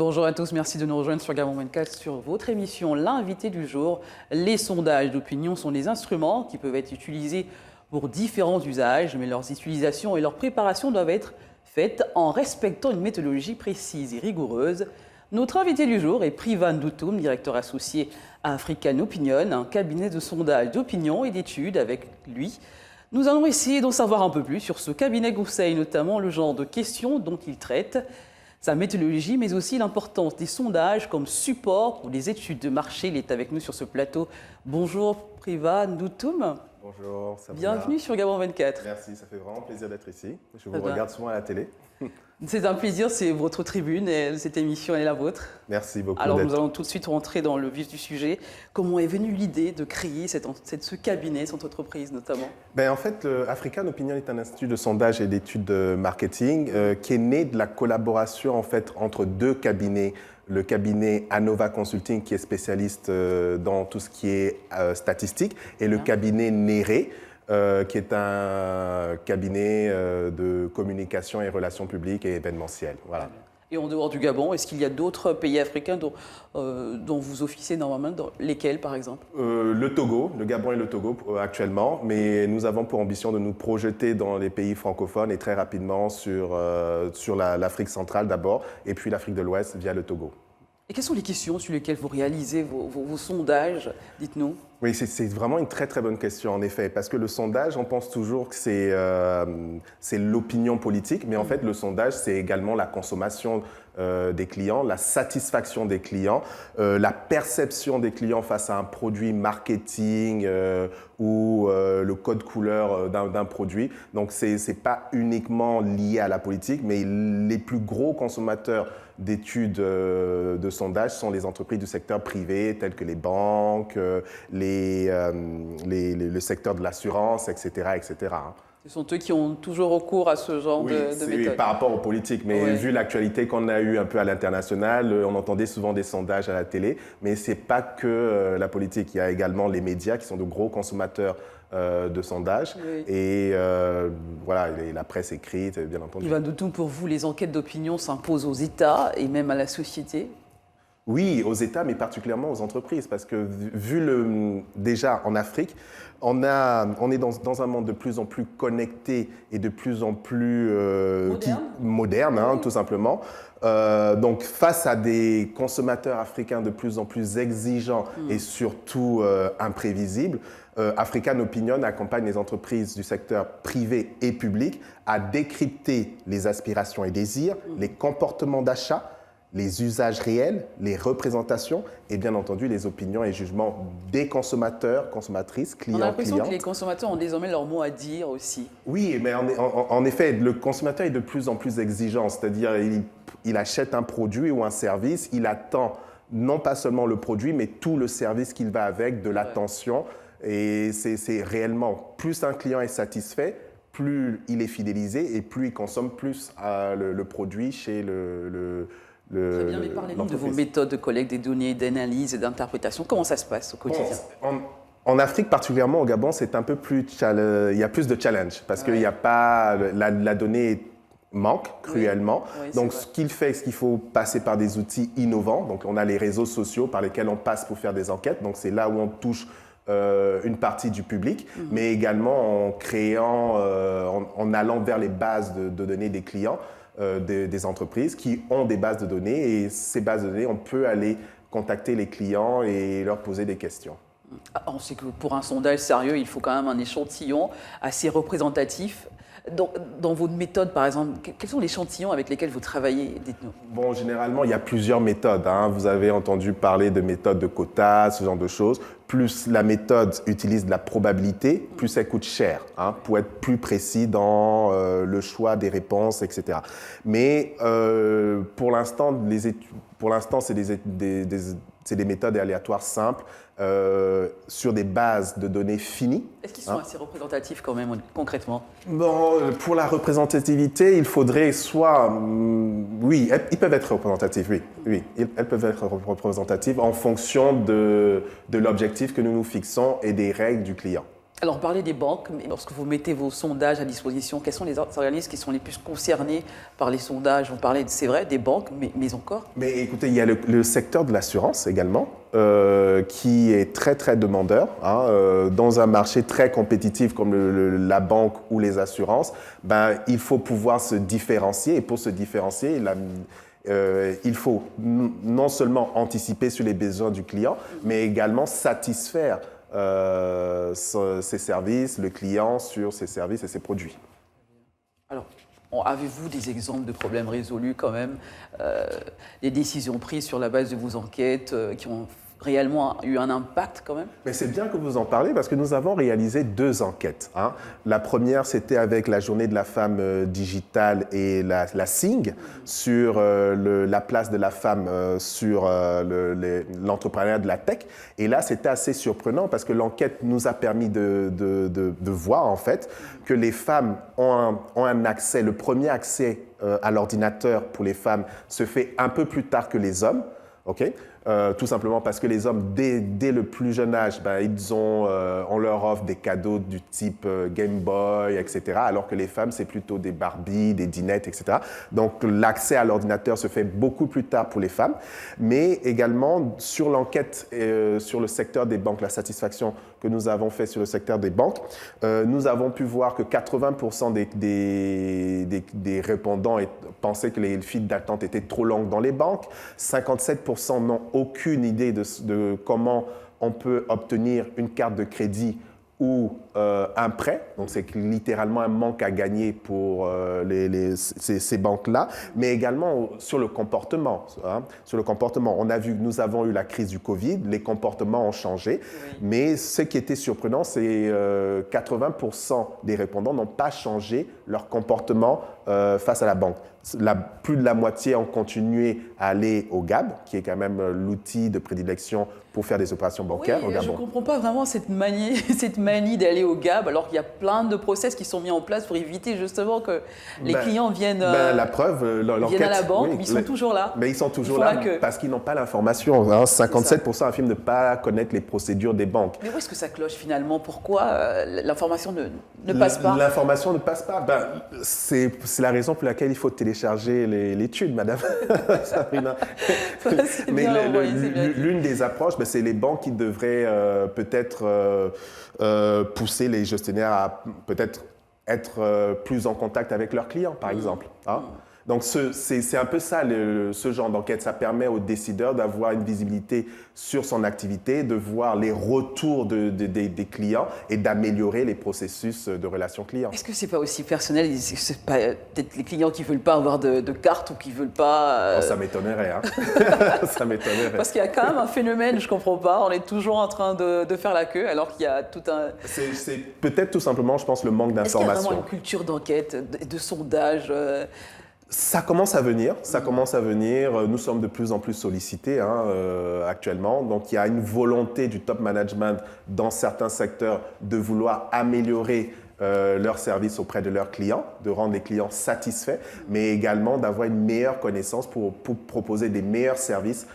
Bonjour à tous, merci de nous rejoindre sur Gabon 24 sur votre émission L'invité du jour. Les sondages d'opinion sont des instruments qui peuvent être utilisés pour différents usages, mais leurs utilisations et leur préparation doivent être faites en respectant une méthodologie précise et rigoureuse. Notre invité du jour est Privan Doutoum, directeur associé à African Opinion, un cabinet de sondage d'opinion et d'études. Avec lui, nous allons essayer d'en savoir un peu plus sur ce cabinet conseil, notamment le genre de questions dont il traite, sa méthodologie, mais aussi l'importance des sondages comme support pour les études de marché. Il est avec nous sur ce plateau. Bonjour Privan Doutoum. Bonjour, ça va? Bienvenue sur Gabon 24. Merci, ça fait vraiment plaisir d'être ici. Je vous regarde souvent à la télé. C'est un plaisir, c'est votre tribune et cette émission est la vôtre. Merci beaucoup. Alors nous allons tout de suite rentrer dans le vif du sujet. Comment est venue l'idée de créer ce cabinet, cette entreprise notamment? En fait, African Opinion est un institut de sondage et d'études de marketing qui est né de la collaboration en fait, entre deux cabinets. Le cabinet Anova Consulting qui est spécialiste dans tout ce qui est statistique et le cabinet Néré qui est un cabinet de communication et relations publiques et événementielles. Voilà. Et en dehors du Gabon, est-ce qu'il y a d'autres pays africains dont vous officiez normalement, dans lesquels par exemple? Le Togo, le Gabon et le Togo actuellement, mais nous avons pour ambition de nous projeter dans les pays francophones et très rapidement sur l'Afrique centrale d'abord et puis l'Afrique de l'Ouest via le Togo. Et quelles sont les questions sur lesquelles vous réalisez vos sondages? Dites-nous. Oui, c'est vraiment une très très bonne question en effet, parce que le sondage, on pense toujours que c'est l'opinion politique, mais en fait le sondage, c'est également la consommation des clients, la satisfaction des clients, la perception des clients face à un produit marketing ou le code couleur d'un produit. Donc c'est pas uniquement lié à la politique, mais les plus gros consommateurs d'études de sondage sont les entreprises du secteur privé, telles que les banques, le secteur de l'assurance, etc. etc. Ce sont eux qui ont toujours recours à ce genre de méthode. Oui, par rapport aux politiques. Mais vu l'actualité qu'on a eue un peu à l'international, on entendait souvent des sondages à la télé. Mais ce n'est pas que la politique. Il y a également les médias qui sont de gros consommateurs de sondages. Oui. Et voilà, la presse écrite, bien entendu. Privan Doutoum, pour vous, les enquêtes d'opinion s'imposent aux États et même à la société? Oui, aux États, mais particulièrement aux entreprises, parce que déjà en Afrique, on est dans un monde de plus en plus connecté et de plus en plus moderne, tout simplement. Donc face à des consommateurs africains de plus en plus exigeants et surtout imprévisibles, African Opinion accompagne les entreprises du secteur privé et public à décrypter les aspirations et désirs, les comportements d'achat, les usages réels, les représentations et bien entendu les opinions et jugements des consommateurs, consommatrices, clients, clientes. On a l'impression que les consommateurs ont désormais leur mot à dire aussi. Oui, mais en effet, le consommateur est de plus en plus exigeant, c'est-à-dire il achète un produit ou un service, il attend non pas seulement le produit, mais tout le service qu'il va avec, de l'attention. Et c'est réellement, plus un client est satisfait, plus il est fidélisé et plus il consomme plus le produit chez Très bien, mais parlez-nous de vos méthodes de collecte des données, d'analyse et d'interprétation. Comment ça se passe au quotidien? En Afrique, particulièrement au Gabon, c'est un peu plus il y a plus de challenge parce qu'il n'y a pas la donnée manque cruellement. Oui, donc ce qu'il faut passer par des outils innovants. Donc on a les réseaux sociaux par lesquels on passe pour faire des enquêtes. Donc c'est là où on touche une partie du public, mais également en créant, en allant vers les bases de données des clients. Des entreprises qui ont des bases de données et ces bases de données, on peut aller contacter les clients et leur poser des questions. On sait que pour un sondage sérieux, il faut quand même un échantillon assez représentatif. Dans votre méthode, par exemple, quels sont les échantillons avec lesquels vous travaillez? Dites-nous. Bon, généralement, il y a plusieurs méthodes. Vous avez entendu parler de méthodes de quotas, ce genre de choses. Plus la méthode utilise de la probabilité, plus elle coûte cher, pour être plus précis dans le choix des réponses, etc. Mais pour l'instant, c'est des méthodes aléatoires simples sur des bases de données finies. Est-ce qu'ils sont assez représentatifs quand même, concrètement? Bon, pour la représentativité, il faudrait soit... oui, ils peuvent être représentatifs, oui. Elles peuvent être représentatives en fonction de l'objectif que nous nous fixons et des règles du client. Alors, on parlait des banques, mais lorsque vous mettez vos sondages à disposition, quels sont les organismes qui sont les plus concernés par les sondages? On parlait, c'est vrai, des banques, mais encore? Mais écoutez, il y a le secteur de l'assurance également, qui est très très demandeur. Hein, dans un marché très compétitif comme la banque ou les assurances, ben, il faut pouvoir se différencier. Et pour se différencier, il faut non seulement anticiper sur les besoins du client, mais également satisfaire ses services, le client sur ses services et ses produits. Alors, avez-vous des exemples de problèmes résolus quand même, des décisions prises sur la base de vos enquêtes qui ont réellement eu un impact quand même? Mais c'est bien que vous en parlez parce que nous avons réalisé 2 enquêtes. Hein. La première, c'était avec la journée de la femme digitale et la SING sur la place de la femme sur l'entrepreneuriat de la tech. Et là, c'était assez surprenant parce que l'enquête nous a permis de voir en fait que les femmes ont un accès, le premier accès à l'ordinateur pour les femmes se fait un peu plus tard que les hommes. Okay? Tout simplement parce que les hommes, dès le plus jeune âge, ben, on leur offre des cadeaux du type Game Boy, etc. Alors que les femmes, c'est plutôt des Barbie, des dinettes, etc. Donc l'accès à l'ordinateur se fait beaucoup plus tard pour les femmes. Mais également, sur l'enquête sur le secteur des banques, la satisfaction que nous avons fait sur le secteur des banques, nous avons pu voir que 80% des répondants pensaient que les files d'attente étaient trop longues dans les banques. 57% n'ont aucune idée de comment on peut obtenir une carte de crédit ou un prêt. Donc, c'est littéralement un manque à gagner pour ces banques-là, mais également sur le comportement. Hein. Sur le comportement, on a vu que nous avons eu la crise du Covid, les comportements ont changé, oui. Mais ce qui était surprenant, c'est 80% des répondants n'ont pas changé leur comportement face à la banque. Plus de la moitié ont continué à aller au GAB, qui est quand même l'outil de prédilection pour faire des opérations bancaires au Gabon. Je ne comprends pas vraiment cette manie d'aller au GAB, alors qu'il y a plein de process qui sont mis en place pour éviter justement que les clients viennent, la preuve, viennent à la banque, oui, mais ils sont toujours là. Mais ils sont toujours là parce qu'ils n'ont pas l'information. Hein. 57% affirment ne pas connaître les procédures des banques. Mais où est-ce que ça cloche finalement? Pourquoi l'information ne passe pas? L'information ne passe pas. Ben, c'est la raison pour laquelle il faut télécharger l'étude, madame. Mais l'une des approches, ben, c'est les banques qui devraient peut-être pousser les gestionnaires à peut-être être plus en contact avec leurs clients, par exemple. Hein? Donc, c'est un peu ça, ce genre d'enquête. Ça permet aux décideurs d'avoir une visibilité sur son activité, de voir les retours des clients et d'améliorer les processus de relations clients. Est-ce que ce n'est pas aussi personnel? C'est peut-être les clients qui ne veulent pas avoir de carte ou qui ne veulent pas… Oh, ça m'étonnerait. Hein. Ça m'étonnerait. Parce qu'il y a quand même un phénomène, je ne comprends pas. On est toujours en train de faire la queue alors qu'il y a tout un… C'est peut-être tout simplement, je pense, le manque d'information. Est-ce qu'il y a vraiment une culture d'enquête, de sondage Ça commence à venir, Nous sommes de plus en plus sollicités actuellement. Donc, il y a une volonté du top management dans certains secteurs de vouloir améliorer leur service auprès de leurs clients, de rendre les clients satisfaits, mais également d'avoir une meilleure connaissance pour proposer des meilleurs services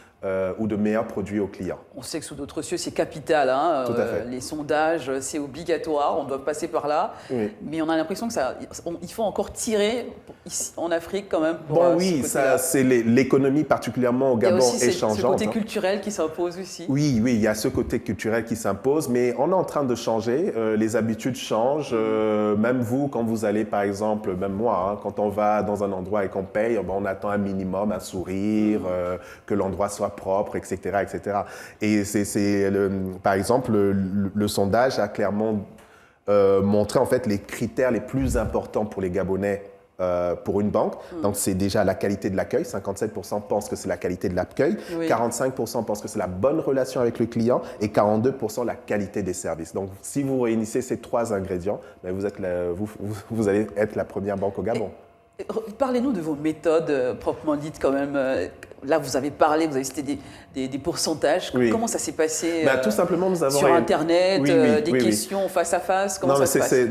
ou de meilleurs produits aux clients. On sait que sous d'autres cieux, c'est capital. Hein, tout à fait. Les sondages, c'est obligatoire, on doit passer par là. Oui. Mais on a l'impression qu'il faut encore tirer ici, en Afrique quand même. Pour, oui, c'est l'économie particulièrement au Gabon est changeante. Il y a aussi ce côté culturel qui s'impose aussi. Oui, il y a ce côté culturel qui s'impose, mais on est en train de changer. Les habitudes changent. Même vous, quand vous allez, par exemple, même moi, quand on va dans un endroit et qu'on paye, on attend un minimum, un sourire, que l'endroit soit propre, etc., etc. Et par exemple, le sondage a clairement montré en fait les critères les plus importants pour les Gabonais pour une banque. Donc, c'est déjà la qualité de l'accueil. 57% pensent que c'est la qualité de l'accueil. Oui. 45% pensent que c'est la bonne relation avec le client et 42% la qualité des services. Donc, si vous réunissez ces 3 ingrédients, ben vous allez être la première banque au Gabon. Parlez-nous de vos méthodes proprement dites quand même. Là, vous avez parlé, vous avez cité des pourcentages. Oui. Comment ça s'est passé tout simplement, nous avons sur Internet, des questions face à face? Comment ça se passe?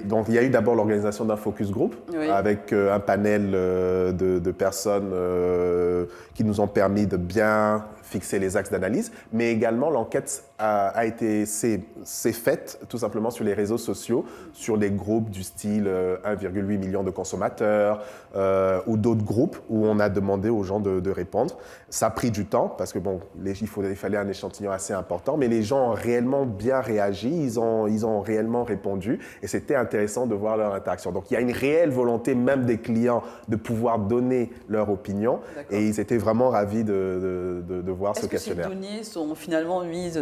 Donc, il y a eu d'abord l'organisation d'un focus group avec un panel de personnes qui nous ont permis de bien fixé les axes d'analyse, mais également l'enquête s'est faite tout simplement sur les réseaux sociaux, sur des groupes du style 1,8 million de consommateurs ou d'autres groupes où on a demandé aux gens de répondre. Ça a pris du temps parce que bon, il fallait un échantillon assez important, mais les gens ont réellement bien réagi, ils ont réellement répondu et c'était intéressant de voir leur interaction. Donc il y a une réelle volonté même des clients de pouvoir donner leur opinion et ils étaient vraiment ravis de voir ce questionnaire. Est-ce que ces données sont finalement mises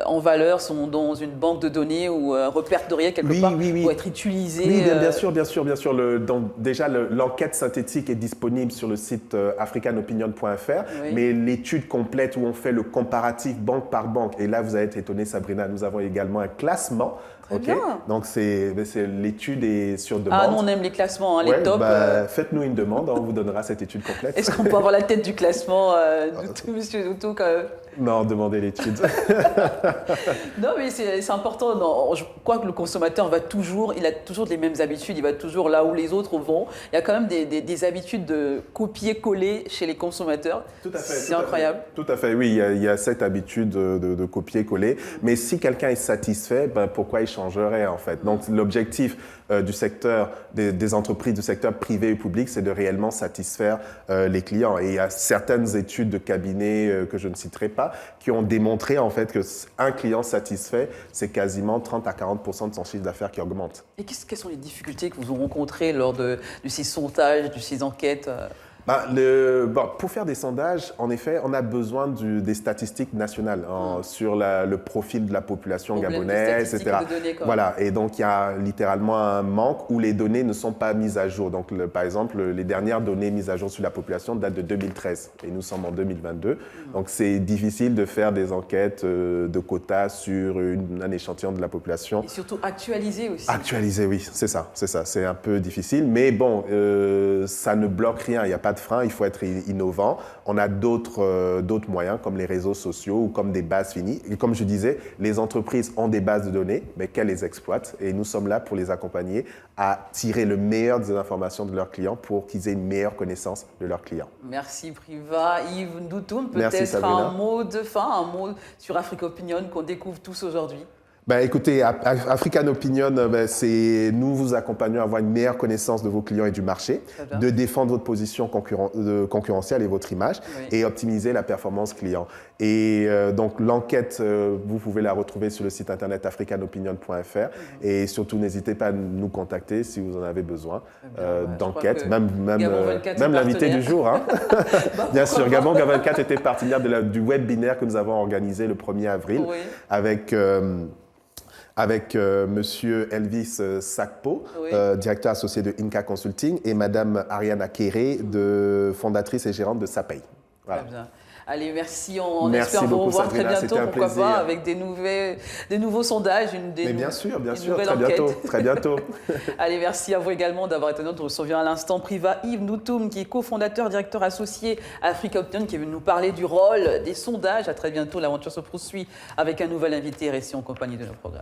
en valeur, sont dans une banque de données ou répertoriées quelque part pour être utilisées? Oui, bien sûr. Déjà, l'enquête synthétique est disponible sur le site africanopinion.fr, mais l'étude complète où on fait le comparatif banque par banque, et là vous allez être étonné Sabrina, nous avons également un classement. Bien. Donc l'étude est sur demande. Ah, nous on aime les classements, hein, les tops. Faites-nous une demande, on vous donnera cette étude complète. Est-ce qu'on peut avoir la tête du classement monsieur Doutou Non, demandez l'étude. Non, mais c'est important. Non, je crois que le consommateur il a toujours les mêmes habitudes, il va toujours là où les autres vont. Il y a quand même des habitudes de copier-coller chez les consommateurs. Tout à fait. C'est incroyable. Tout à fait, oui, il y a cette habitude de copier-coller. Mais si quelqu'un est satisfait, pourquoi il changerait en fait? Donc l'objectif du secteur, des entreprises du secteur privé et public, c'est de réellement satisfaire les clients. Et il y a certaines études de cabinets que je ne citerai pas qui ont démontré en fait qu'un client satisfait, c'est quasiment 30 à 40% de son chiffre d'affaires qui augmente. Et quelles sont les difficultés que vous avez rencontrées lors de ces sondages, de ces enquêtes? Pour faire des sondages, en effet, on a besoin des statistiques nationales sur le profil de la population gabonaise, etc. Voilà, et donc il y a littéralement un manque où les données ne sont pas mises à jour. Donc, par exemple, les dernières données mises à jour sur la population datent de 2013 et nous sommes en 2022. Donc, c'est difficile de faire des enquêtes de quotas sur un échantillon de la population. Et surtout actualiser aussi. Actualiser, oui, c'est ça. C'est un peu difficile, mais bon, ça ne bloque rien. Il n'y a pas de frein, il faut être innovant. On a d'autres moyens comme les réseaux sociaux ou comme des bases finies. Et comme je disais, les entreprises ont des bases de données, mais qu'elles les exploitent. Et nous sommes là pour les accompagner à tirer le meilleur des informations de leurs clients pour qu'ils aient une meilleure connaissance de leurs clients. Merci Priva. Yves Ndoutoum, peut-être un mot de fin, un mot sur Africa Opinion qu'on découvre tous aujourd'hui. Écoutez, African Opinion, nous vous accompagnons à avoir une meilleure connaissance de vos clients et du marché, de défendre votre position concurrentielle et votre image et optimiser la performance client. Et donc l'enquête, vous pouvez la retrouver sur le site internet africanopinion.fr et surtout n'hésitez pas à nous contacter si vous en avez besoin d'enquête, même l'invité du jour. Hein. Bien sûr, Gabon 24 était partenaire du webinaire que nous avons organisé le 1er avril avec Monsieur Elvis Sakpo, directeur associé de Inca Consulting, et Madame Ariana Kéré, fondatrice et gérante de Sapay. Voilà. Très bien. Allez, merci. On espère vous revoir très bientôt, pourquoi pas, avec des nouveaux sondages, bien sûr, très bientôt. Allez, merci à vous également d'avoir été notre. On se revient à l'instant. Priva Yves Ndoutoum, qui est cofondateur, directeur associé à Africa Opinion, qui est venu nous parler du rôle des sondages. À très bientôt. L'aventure se poursuit avec un nouvel invité. Restez en compagnie de nos programmes.